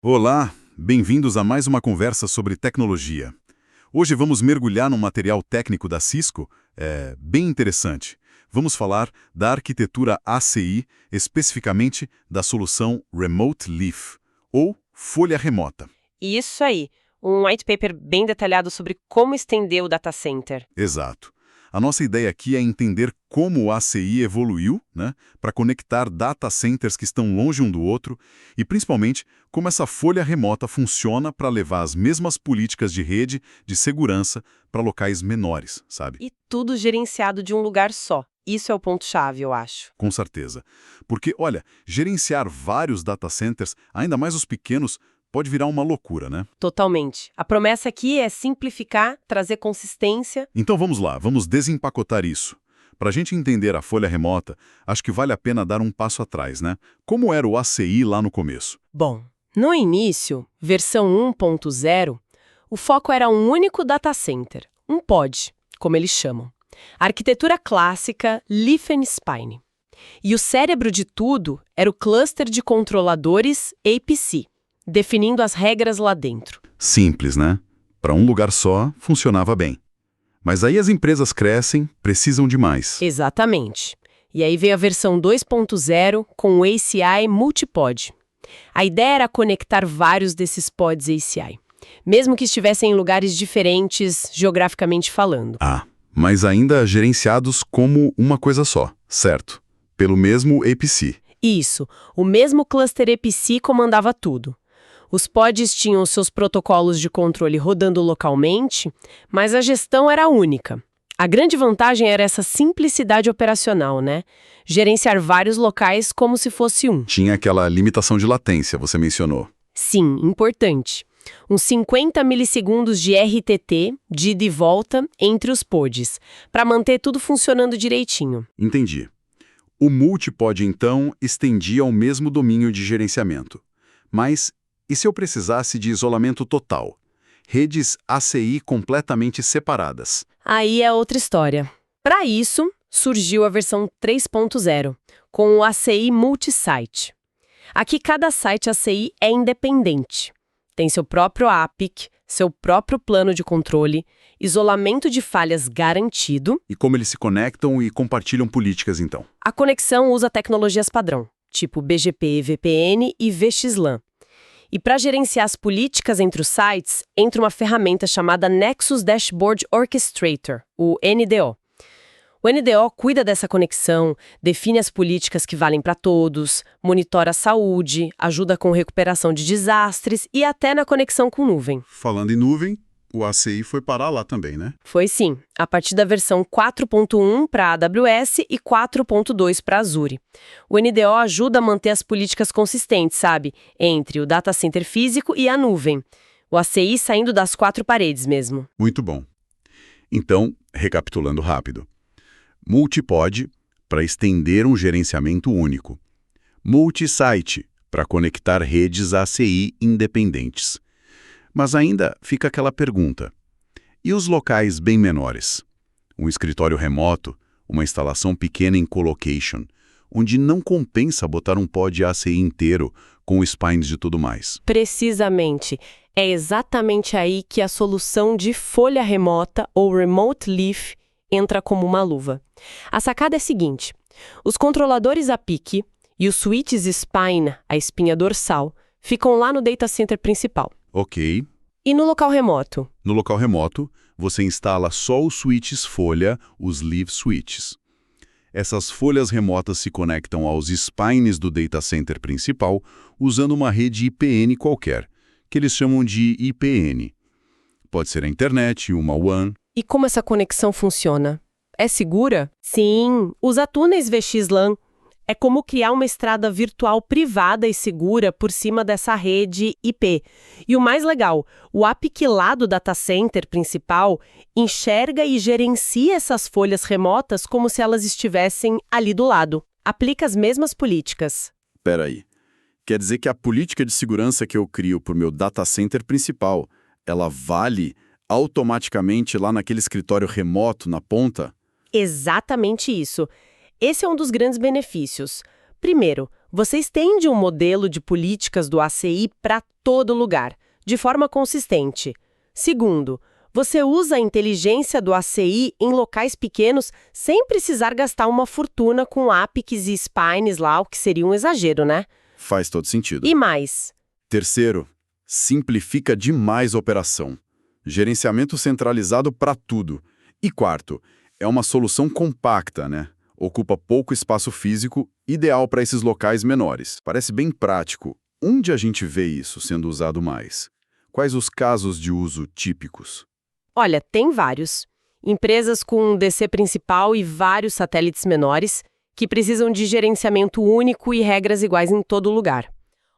Olá, bem-vindos a mais uma conversa sobre tecnologia. Hoje vamos mergulhar num material técnico da Cisco, bem interessante. Vamos falar da arquitetura ACI, especificamente da solução Remote Leaf, ou folha remota. Isso aí, um white paper bem detalhado sobre como estender o data center. Exato. A nossa ideia aqui é entender como o ACI evoluiu, para conectar data centers que estão longe um do outro e, principalmente, como essa folha remota funciona para levar as mesmas políticas de rede, de segurança, para locais menores, sabe? E tudo gerenciado de um lugar só. Isso é o ponto-chave, eu acho. Com certeza. Porque, olha, gerenciar vários data centers, ainda mais os pequenos, pode virar uma loucura, né? Totalmente. A promessa aqui é simplificar, trazer consistência. Então vamos lá, vamos desempacotar isso. Para a gente entender a folha remota, acho que vale a pena dar um passo atrás, né? Como era o ACI lá no começo? Bom, no início, versão 1.0, o foco era um único data center, um pod, como eles chamam. Arquitetura clássica Leaf and Spine. E o cérebro de tudo era o cluster de controladores APC, definindo as regras lá dentro. Simples, né? Para um lugar só, funcionava bem. Mas aí as empresas crescem, precisam de mais. Exatamente. E aí veio a versão 2.0 com o ACI Multipod. A ideia era conectar vários desses pods ACI, mesmo que estivessem em lugares diferentes geograficamente falando. Mas ainda gerenciados como uma coisa só, certo? Pelo mesmo APC. Isso, o mesmo cluster APC comandava tudo. Os pods tinham seus protocolos de controle rodando localmente, mas a gestão era única. A grande vantagem era essa simplicidade operacional, né? Gerenciar vários locais como se fosse um. Tinha aquela limitação de latência, você mencionou. Sim, importante. Uns 50 milissegundos de RTT, de ida e volta, entre os pods, para manter tudo funcionando direitinho. Entendi. O multipod, então, estendia ao mesmo domínio de gerenciamento. Mas e se eu precisasse de isolamento total? Redes ACI completamente separadas. Aí é outra história. Para isso, surgiu a versão 3.0, com o ACI Multisite. Aqui cada site ACI é independente. Tem seu próprio APIC, seu próprio plano de controle, isolamento de falhas garantido. E como eles se conectam e compartilham políticas, então? A conexão usa tecnologias padrão, tipo BGP, VPN e VXLAN. E para gerenciar as políticas entre os sites, entra uma ferramenta chamada Nexus Dashboard Orchestrator, o NDO. O NDO cuida dessa conexão, define as políticas que valem para todos, monitora a saúde, ajuda com recuperação de desastres e até na conexão com nuvem. Falando em nuvem, o ACI foi parar lá também, né? Foi sim, a partir da versão 4.1 para AWS e 4.2 para Azure. O NDO ajuda a manter as políticas consistentes, sabe? Entre o data center físico e a nuvem. O ACI saindo das quatro paredes mesmo. Muito bom. Então, recapitulando rápido. Multipod, para estender um gerenciamento único. Multisite, para conectar redes ACI independentes. Mas ainda fica aquela pergunta. E os locais bem menores? Um escritório remoto, uma instalação pequena em colocation, onde não compensa botar um pod ACI inteiro com spines de tudo mais. Precisamente. É exatamente aí que a solução de folha remota ou Remote Leaf entra como uma luva. A sacada é a seguinte: os controladores APIC e os switches spine, a espinha dorsal, ficam lá no data center principal. Ok. E no local remoto? No local remoto, você instala só os switches folha, os leaf switches. Essas folhas remotas se conectam aos spines do data center principal usando uma rede IPN qualquer, que eles chamam de IPN. Pode ser a internet, uma WAN. E como essa conexão funciona? É segura? Sim, usa túneis VXLAN. É como criar uma estrada virtual privada e segura por cima dessa rede IP. E o mais legal, o APIC lá do data center principal enxerga e gerencia essas folhas remotas como se elas estivessem ali do lado. Aplica as mesmas políticas. Espera aí. Quer dizer que a política de segurança que eu crio para o meu data center principal, ela vale automaticamente lá naquele escritório remoto na ponta? Exatamente isso. Esse é um dos grandes benefícios. Primeiro, você estende um modelo de políticas do ACI para todo lugar, de forma consistente. Segundo, você usa a inteligência do ACI em locais pequenos sem precisar gastar uma fortuna com APICs e spines lá, o que seria um exagero, né? Faz todo sentido. E mais? Terceiro, simplifica demais a operação. Gerenciamento centralizado para tudo. E quarto, é uma solução compacta, né? Ocupa pouco espaço físico, ideal para esses locais menores. Parece bem prático. Onde a gente vê isso sendo usado mais? Quais os casos de uso típicos? Olha, tem vários. Empresas com um DC principal e vários satélites menores que precisam de gerenciamento único e regras iguais em todo lugar.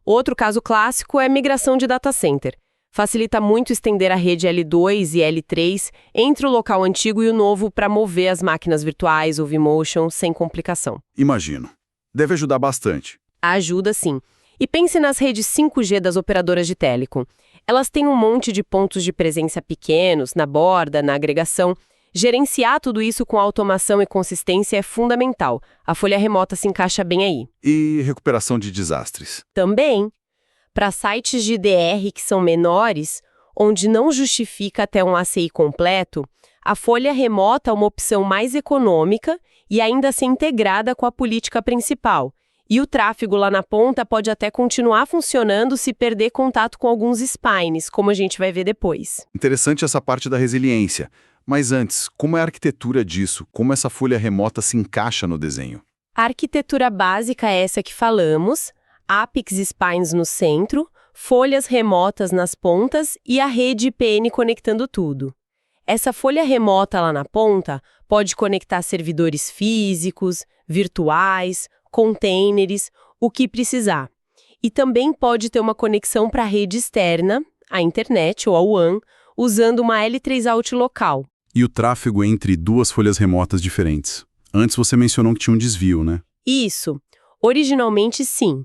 Outro caso clássico é migração de data center. Facilita muito estender a rede L2 e L3 entre o local antigo e o novo para mover as máquinas virtuais ou vMotion sem complicação. Imagino. Deve ajudar bastante. Ajuda sim. E pense nas redes 5G das operadoras de telecom. Elas têm um monte de pontos de presença pequenos, na borda, na agregação. Gerenciar tudo isso com automação e consistência é fundamental. A folha remota se encaixa bem aí. E recuperação de desastres? Também, para sites de DR que são menores, onde não justifica até um ACI completo, a folha remota é uma opção mais econômica e ainda ser integrada com a política principal. E o tráfego lá na ponta pode até continuar funcionando se perder contato com alguns spines, como a gente vai ver depois. Interessante essa parte da resiliência. Mas antes, como é a arquitetura disso? Como essa folha remota se encaixa no desenho? A arquitetura básica é essa que falamos, APICs e spines no centro, folhas remotas nas pontas e a rede IPN conectando tudo. Essa folha remota lá na ponta pode conectar servidores físicos, virtuais, containers, o que precisar. E também pode ter uma conexão para a rede externa, a internet ou a WAN, usando uma L3 Out local. E o tráfego entre duas folhas remotas diferentes? Antes você mencionou que tinha um desvio, né? Isso. Originalmente, sim.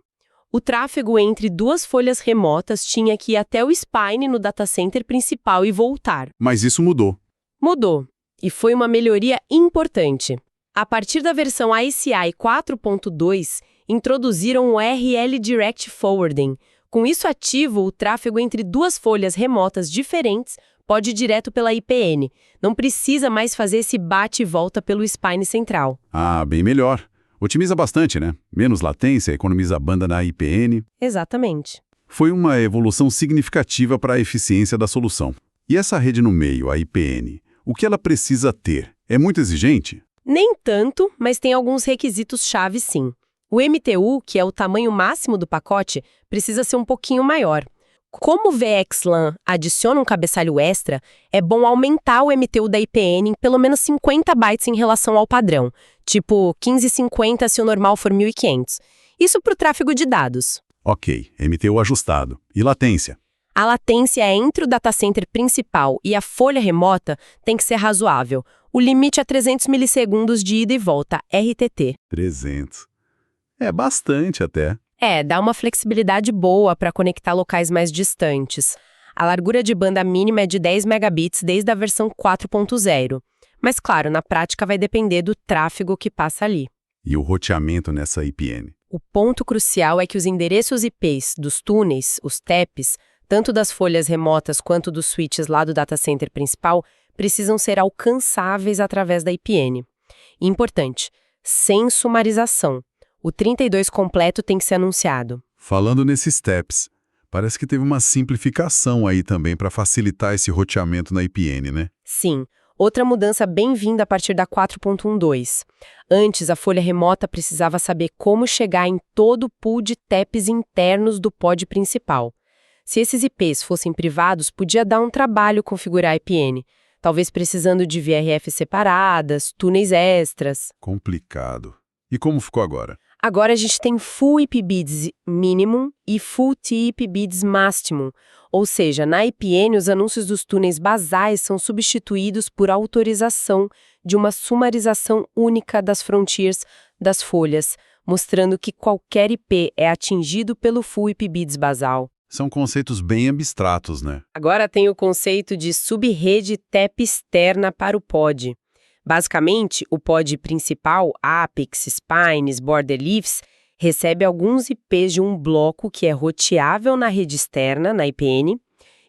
O tráfego entre duas folhas remotas tinha que ir até o spine no data center principal e voltar. Mas isso mudou. Mudou. E foi uma melhoria importante. A partir da versão ACI 4.2, introduziram o RL Direct Forwarding. Com isso ativo, o tráfego entre duas folhas remotas diferentes pode ir direto pela IPN. Não precisa mais fazer esse bate e volta pelo spine central. Ah, bem melhor. Otimiza bastante, né? Menos latência, economiza banda na IPN. Exatamente. Foi uma evolução significativa para a eficiência da solução. E essa rede no meio, a IPN, o que ela precisa ter? É muito exigente? Nem tanto, mas tem alguns requisitos-chave sim. O MTU, que é o tamanho máximo do pacote, precisa ser um pouquinho maior. Como o VXLAN adiciona um cabeçalho extra, é bom aumentar o MTU da IPN em pelo menos 50 bytes em relação ao padrão, tipo 1550 se o normal for 1500. Isso para o tráfego de dados. Ok, MTU ajustado. E latência? A latência entre o data center principal e a folha remota tem que ser razoável. O limite é 300 milissegundos de ida e volta, RTT. 300. É bastante até. Dá uma flexibilidade boa para conectar locais mais distantes. A largura de banda mínima é de 10 megabits desde a versão 4.0. Mas, claro, na prática vai depender do tráfego que passa ali. E o roteamento nessa IPN? O ponto crucial é que os endereços IPs dos túneis, os TEPs, tanto das folhas remotas quanto dos switches lá do data center principal, precisam ser alcançáveis através da IPN. E importante, sem sumarização. O 32 completo tem que ser anunciado. Falando nesses steps, parece que teve uma simplificação aí também para facilitar esse roteamento na IPN, né? Sim, outra mudança bem-vinda a partir da 4.12. Antes, a folha remota precisava saber como chegar em todo o pool de TEPs internos do pod principal. Se esses IPs fossem privados, podia dar um trabalho configurar a IPN, talvez precisando de VRF separadas, túneis extras. Complicado. E como ficou agora? Agora a gente tem Full IP Bids Minimum e Full TIP Bids Maximum, ou seja, na IPN os anúncios dos túneis basais são substituídos por autorização de uma sumarização única das frontiers das folhas, mostrando que qualquer IP é atingido pelo Full IP Bids basal. São conceitos bem abstratos, né? Agora tem o conceito de subrede TEP externa para o pod. Basicamente, o pod principal, APICs, spines, border leafs, recebe alguns IPs de um bloco que é roteável na rede externa, na IPN,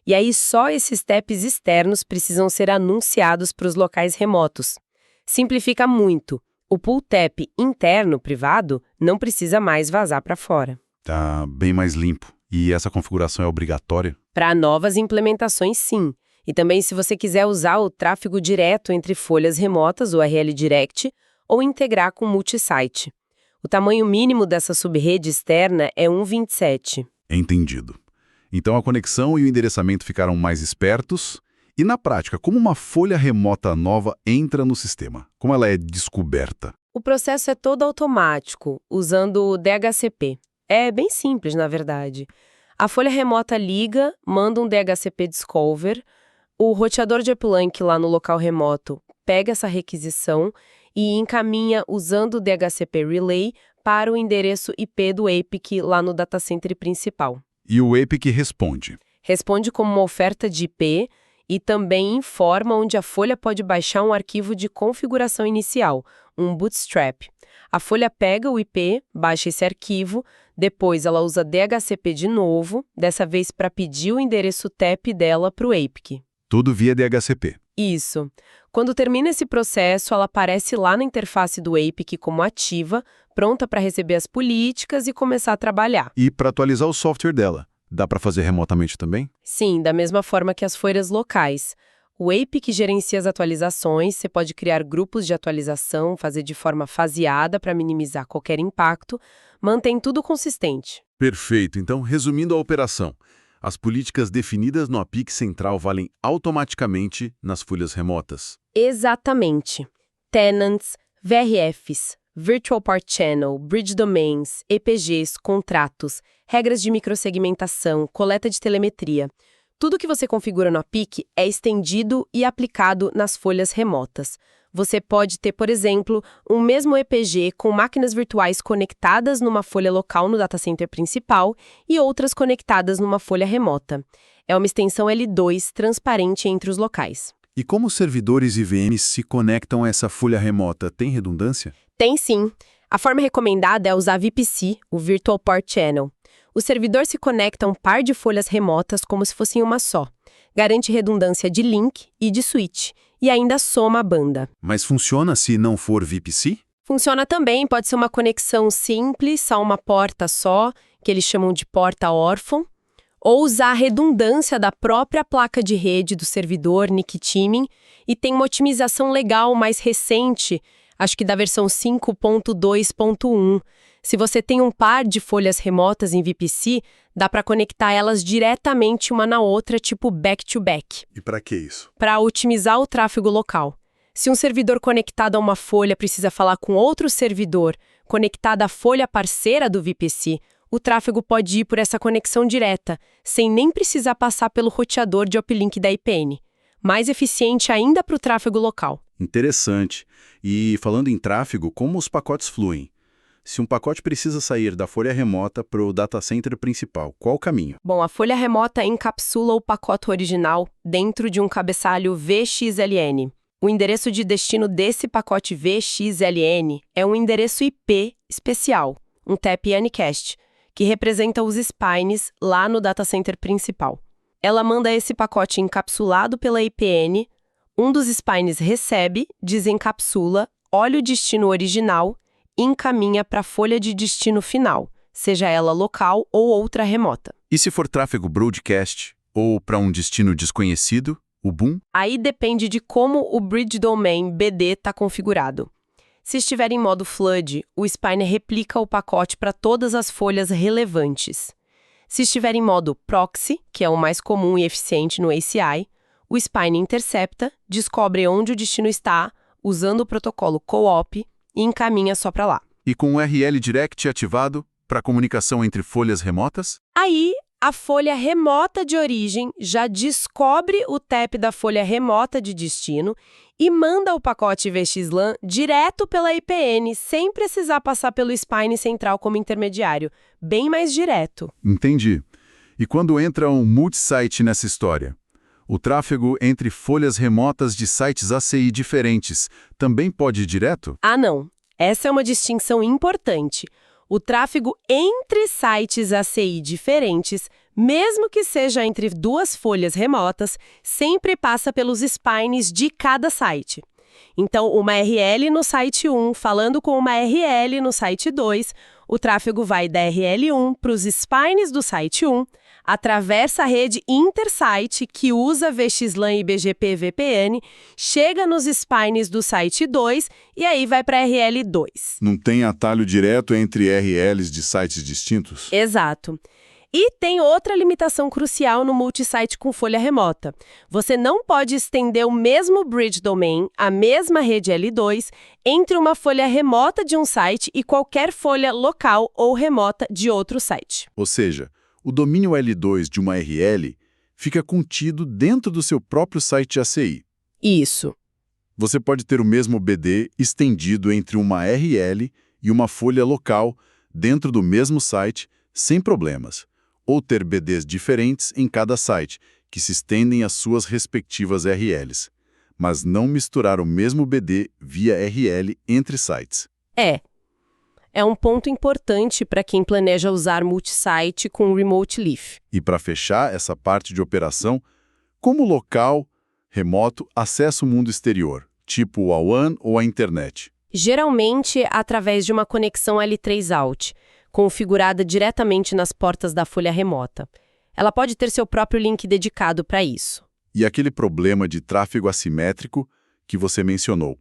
e aí só esses TAPs externos precisam ser anunciados para os locais remotos. Simplifica muito. O pool TAP interno, privado, não precisa mais vazar para fora. Tá bem mais limpo. E essa configuração é obrigatória? Para novas implementações, sim. E também se você quiser usar o tráfego direto entre folhas remotas, o URL Direct, ou integrar com multisite. O tamanho mínimo dessa subrede externa é 1.27. Entendido. Então a conexão e o endereçamento ficaram mais espertos. E na prática, como uma folha remota nova entra no sistema? Como ela é descoberta? O processo é todo automático, usando o DHCP. É bem simples, na verdade. A folha remota liga, manda um DHCP Discover, o roteador de uplink lá no local remoto pega essa requisição e encaminha usando o DHCP Relay para o endereço IP do APIC lá no datacenter principal. E o APIC responde? Responde como uma oferta de IP e também informa onde a folha pode baixar um arquivo de configuração inicial, um bootstrap. A folha pega o IP, baixa esse arquivo, depois ela usa DHCP de novo, dessa vez para pedir o endereço TAP dela para o APIC. Tudo via DHCP. Isso. Quando termina esse processo, ela aparece lá na interface do APIC como ativa, pronta para receber as políticas e começar a trabalhar. E para atualizar o software dela, dá para fazer remotamente também? Sim, da mesma forma que as folhas locais. O APIC gerencia as atualizações, você pode criar grupos de atualização, fazer de forma faseada para minimizar qualquer impacto, mantém tudo consistente. Perfeito. Então, resumindo a operação, as políticas definidas no APIC central valem automaticamente nas folhas remotas. Exatamente. Tenants, VRFs, Virtual Part Channel, Bridge Domains, EPGs, contratos, regras de microsegmentação, coleta de telemetria. Tudo que você configura no APIC é estendido e aplicado nas folhas remotas. Você pode ter, por exemplo, um mesmo EPG com máquinas virtuais conectadas numa folha local no datacenter principal e outras conectadas numa folha remota. É uma extensão L2 transparente entre os locais. E como os servidores e VMs se conectam a essa folha remota? Tem redundância? Tem sim. A forma recomendada é usar VPC, o Virtual Part Channel. O servidor se conecta a um par de folhas remotas como se fossem uma só. Garante redundância de link e de switch, e ainda soma a banda. Mas funciona se não for VPC? Funciona também, pode ser uma conexão simples, só uma porta só, que eles chamam de porta órfã, ou usar a redundância da própria placa de rede do servidor NIC Teaming, e tem uma otimização legal mais recente, acho que da versão 5.2.1. Se você tem um par de folhas remotas em VPC, dá para conectar elas diretamente uma na outra, tipo back-to-back. E para que isso? Para otimizar o tráfego local. Se um servidor conectado a uma folha precisa falar com outro servidor conectado à folha parceira do VPC, o tráfego pode ir por essa conexão direta, sem nem precisar passar pelo roteador de uplink da IPN. Mais eficiente ainda para o tráfego local. Interessante. E falando em tráfego, como os pacotes fluem? Se um pacote precisa sair da folha remota para o datacenter principal, qual o caminho? Bom, a folha remota encapsula o pacote original dentro de um cabeçalho VXLN. O endereço de destino desse pacote VXLN é um endereço IP especial, um TAP Unicast, que representa os spines lá no datacenter principal. Ela manda esse pacote encapsulado pela IPN, um dos spines recebe, desencapsula, olha o destino original e encaminha para a folha de destino final, seja ela local ou outra remota. E se for tráfego broadcast ou para um destino desconhecido, o boom? Aí depende de como o Bridge Domain BD está configurado. Se estiver em modo flood, o spine replica o pacote para todas as folhas relevantes. Se estiver em modo proxy, que é o mais comum e eficiente no ACI, o spine intercepta, descobre onde o destino está, usando o protocolo co-op, e encaminha só para lá. E com o URL Direct ativado para comunicação entre folhas remotas? Aí, a folha remota de origem já descobre o TAP da folha remota de destino e manda o pacote VXLAN direto pela IPN, sem precisar passar pelo spine central como intermediário. Bem mais direto. Entendi. E quando entra um multisite nessa história? O tráfego entre folhas remotas de sites ACI diferentes também pode ir direto? Ah, não. Essa é uma distinção importante. O tráfego entre sites ACI diferentes, mesmo que seja entre duas folhas remotas, sempre passa pelos spines de cada site. Então, uma URL no site 1 falando com uma URL no site 2, o tráfego vai da URL 1 para os spines do site 1, atravessa a rede intersite que usa VXLAN e BGP VPN, chega nos spines do site 2 e aí vai para a URL 2. Não tem atalho direto entre URLs de sites distintos? Exato. E tem outra limitação crucial no multisite com folha remota. Você não pode estender o mesmo bridge domain, a mesma rede L2, entre uma folha remota de um site e qualquer folha local ou remota de outro site. Ou seja, o domínio L2 de uma URL fica contido dentro do seu próprio site ACI. Isso. Você pode ter o mesmo BD estendido entre uma URL e uma folha local dentro do mesmo site, sem problemas. Ou ter BDs diferentes em cada site, que se estendem às suas respectivas URLs, mas não misturar o mesmo BD via URL entre sites. É um ponto importante para quem planeja usar multisite com Remote Leaf. E para fechar essa parte de operação, como local, remoto, acessa o mundo exterior, tipo a WAN ou a internet? Geralmente através de uma conexão L3 Out, configurada diretamente nas portas da folha remota. Ela pode ter seu próprio link dedicado para isso. E aquele problema de tráfego assimétrico que você mencionou.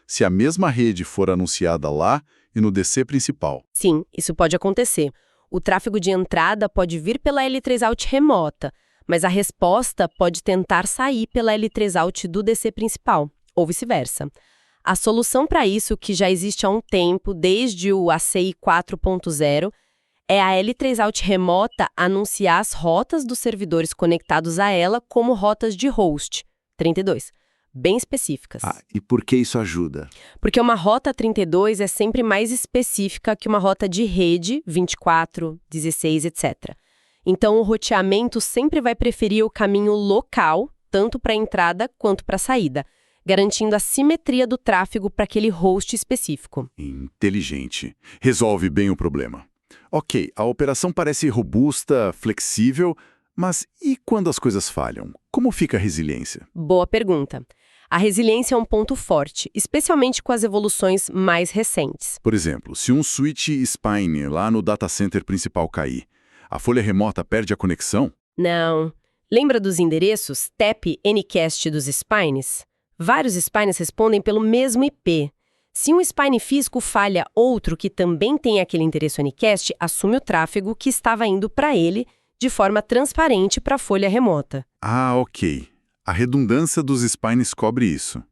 Se a mesma rede for anunciada lá e no DC principal. Sim, isso pode acontecer. O tráfego de entrada pode vir pela L3 Out remota, mas a resposta pode tentar sair pela L3 Out do DC principal, ou vice-versa. A solução para isso, que já existe há um tempo, desde o ACI 4.0, é a L3 Out remota anunciar as rotas dos servidores conectados a ela como rotas de host, 32, bem específicas. E por que isso ajuda? Porque uma rota 32 é sempre mais específica que uma rota de rede, 24, 16, etc. Então, o roteamento sempre vai preferir o caminho local, tanto para a entrada quanto para a saída, garantindo a simetria do tráfego para aquele host específico. Inteligente. Resolve bem o problema. Ok, a operação parece robusta, flexível, mas e quando as coisas falham? Como fica a resiliência? Boa pergunta. A resiliência é um ponto forte, especialmente com as evoluções mais recentes. Por exemplo, se um switch spine lá no data center principal cair, a folha remota perde a conexão? Não. Lembra dos endereços TAP Anycast dos spines? Vários spines respondem pelo mesmo IP. Se um spine físico falha, outro que também tem aquele endereço Anycast assume o tráfego que estava indo para ele de forma transparente para a folha remota. Ok. A redundância dos spines cobre isso.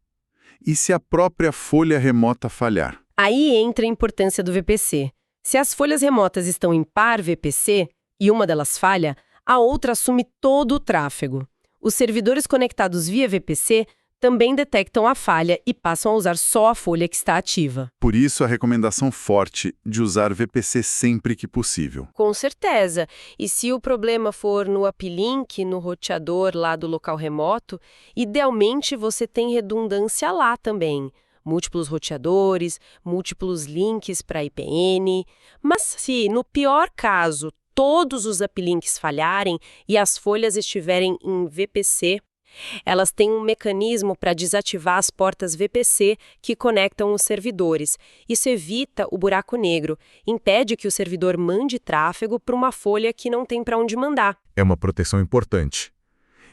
E se a própria folha remota falhar? Aí entra a importância do VPC. Se as folhas remotas estão em par VPC e uma delas falha, a outra assume todo o tráfego. Os servidores conectados via VPC também detectam a falha e passam a usar só a folha que está ativa. Por isso a recomendação forte de usar VPC sempre que possível. Com certeza. E se o problema for no uplink, no roteador lá do local remoto, idealmente você tem redundância lá também. Múltiplos roteadores, múltiplos links para IPN. Mas se, no pior caso, todos os uplinks falharem e as folhas estiverem em VPC, elas têm um mecanismo para desativar as portas VPC que conectam os servidores. Isso evita o buraco negro, impede que o servidor mande tráfego para uma folha que não tem para onde mandar. É uma proteção importante.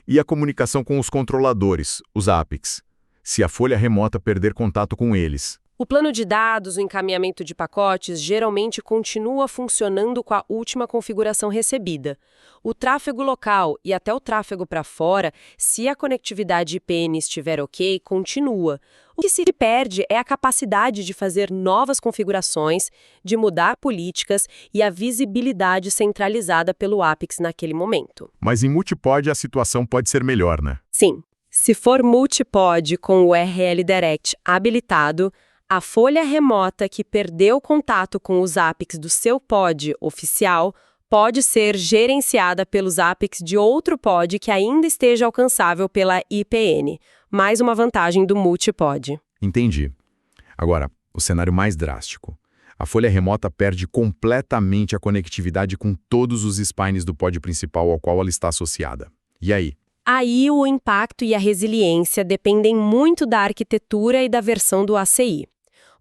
E a comunicação com os controladores, os APICs, se a folha remota perder contato com eles? O plano de dados, o encaminhamento de pacotes, geralmente continua funcionando com a última configuração recebida. O tráfego local e até o tráfego para fora, se a conectividade IPN estiver ok, continua. O que se perde é a capacidade de fazer novas configurações, de mudar políticas e a visibilidade centralizada pelo APIX naquele momento. Mas em multipod a situação pode ser melhor, né? Sim. Se for multipod com o URL Direct habilitado, a folha remota que perdeu contato com os APIX do seu pod oficial pode ser gerenciada pelos APIX de outro pod que ainda esteja alcançável pela IPN. Mais uma vantagem do multipod. Entendi. Agora, o cenário mais drástico. A folha remota perde completamente a conectividade com todos os spines do pod principal ao qual ela está associada. E aí? Aí o impacto e a resiliência dependem muito da arquitetura e da versão do ACI.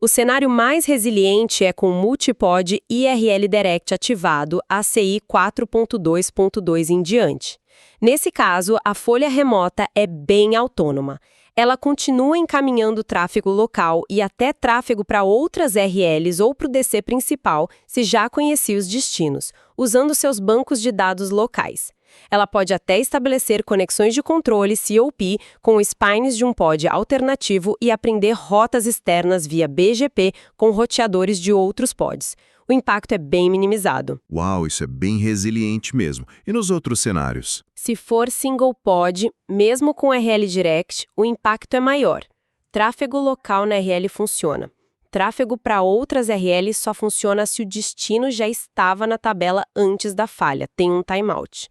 O cenário mais resiliente é com multipod IRL Direct ativado ACI 4.2.2 em diante. Nesse caso, a folha remota é bem autônoma. Ela continua encaminhando tráfego local e até tráfego para outras RLs ou para o DC principal, se já conhecia os destinos, usando seus bancos de dados locais. Ela pode até estabelecer conexões de controle COP com spines de um pod alternativo e aprender rotas externas via BGP com roteadores de outros pods. O impacto é bem minimizado. Uau, isso é bem resiliente mesmo. E nos outros cenários? Se for single pod, mesmo com RL Direct, o impacto é maior. Tráfego local na RL funciona. Tráfego para outras RLs só funciona se o destino já estava na tabela antes da falha, tem um timeout.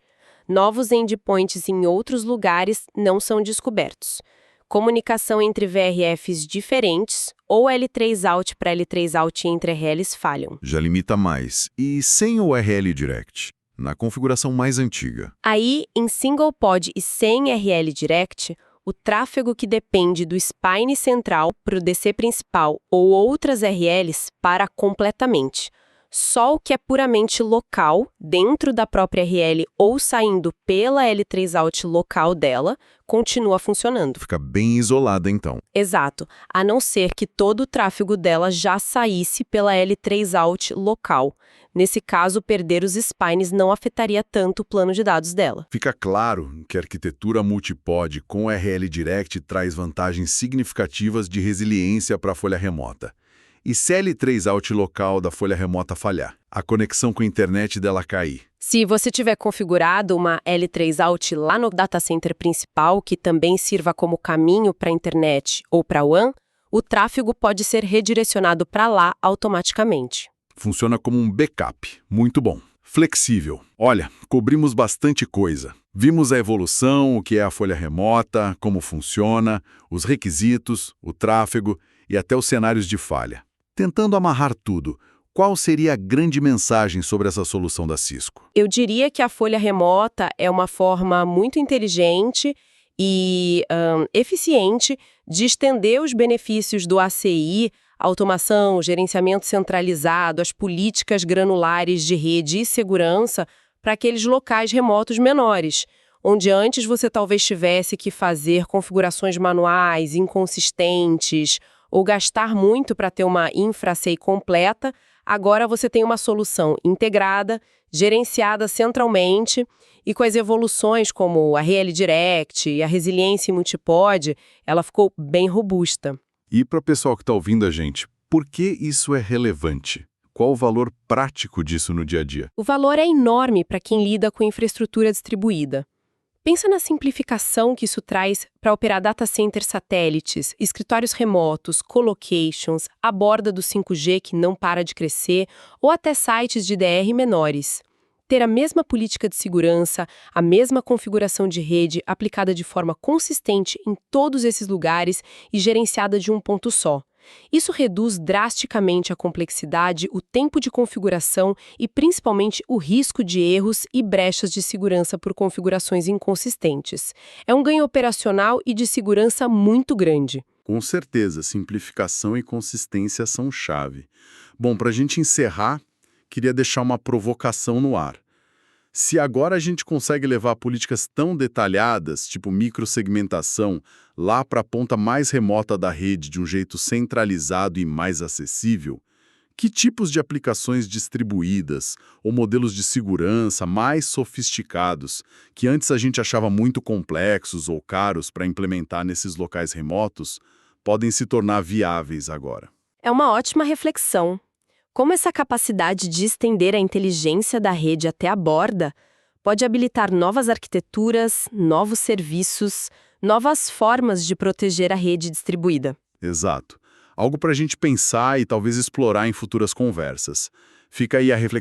Novos endpoints em outros lugares não são descobertos. Comunicação entre VRFs diferentes ou L3 out para L3 out entre RLs falham. Já limita mais. E sem o RL Direct? Na configuração mais antiga. Aí, em single pod e sem RL Direct, o tráfego que depende do spine central para o DC principal ou outras RLs para completamente. Só o que é puramente local, dentro da própria RL ou saindo pela L3 out local dela, continua funcionando. Fica bem isolada então. Exato, a não ser que todo o tráfego dela já saísse pela L3 out local. Nesse caso, perder os spines não afetaria tanto o plano de dados dela. Fica claro que a arquitetura multipod com RL Direct traz vantagens significativas de resiliência para a folha remota. E se a L3 out local da folha remota falhar, a conexão com a internet dela cair? Se você tiver configurado uma L3 out lá no data center principal, que também sirva como caminho para a internet ou para a WAN, o tráfego pode ser redirecionado para lá automaticamente. Funciona como um backup. Muito bom. Flexível. Olha, cobrimos bastante coisa. Vimos a evolução, o que é a folha remota, como funciona, os requisitos, o tráfego e até os cenários de falha. Tentando amarrar tudo, qual seria a grande mensagem sobre essa solução da Cisco? Eu diria que a folha remota é uma forma muito inteligente e eficiente de estender os benefícios do ACI, automação, gerenciamento centralizado, as políticas granulares de rede e segurança para aqueles locais remotos menores, onde antes você talvez tivesse que fazer configurações manuais, inconsistentes, ou gastar muito para ter uma infra ACI completa. Agora você tem uma solução integrada, gerenciada centralmente e com as evoluções como a RL Direct e a resiliência em multipod, ela ficou bem robusta. E para o pessoal que está ouvindo a gente, por que isso é relevante? Qual o valor prático disso no dia a dia? O valor é enorme para quem lida com infraestrutura distribuída. Pensa na simplificação que isso traz para operar data centers satélites, escritórios remotos, colocations, a borda do 5G que não para de crescer, ou até sites de DR menores. Ter a mesma política de segurança, a mesma configuração de rede aplicada de forma consistente em todos esses lugares e gerenciada de um ponto só. Isso reduz drasticamente a complexidade, o tempo de configuração e principalmente o risco de erros e brechas de segurança por configurações inconsistentes. É um ganho operacional e de segurança muito grande. Com certeza, simplificação e consistência são chave. Bom, para a gente encerrar, queria deixar uma provocação no ar. Se agora a gente consegue levar políticas tão detalhadas, tipo microsegmentação, lá para a ponta mais remota da rede de um jeito centralizado e mais acessível, que tipos de aplicações distribuídas ou modelos de segurança mais sofisticados, que antes a gente achava muito complexos ou caros para implementar nesses locais remotos, podem se tornar viáveis agora? É uma ótima reflexão. Como essa capacidade de estender a inteligência da rede até a borda pode habilitar novas arquiteturas, novos serviços, novas formas de proteger a rede distribuída. Exato. Algo para a gente pensar e talvez explorar em futuras conversas. Fica aí a reflexão.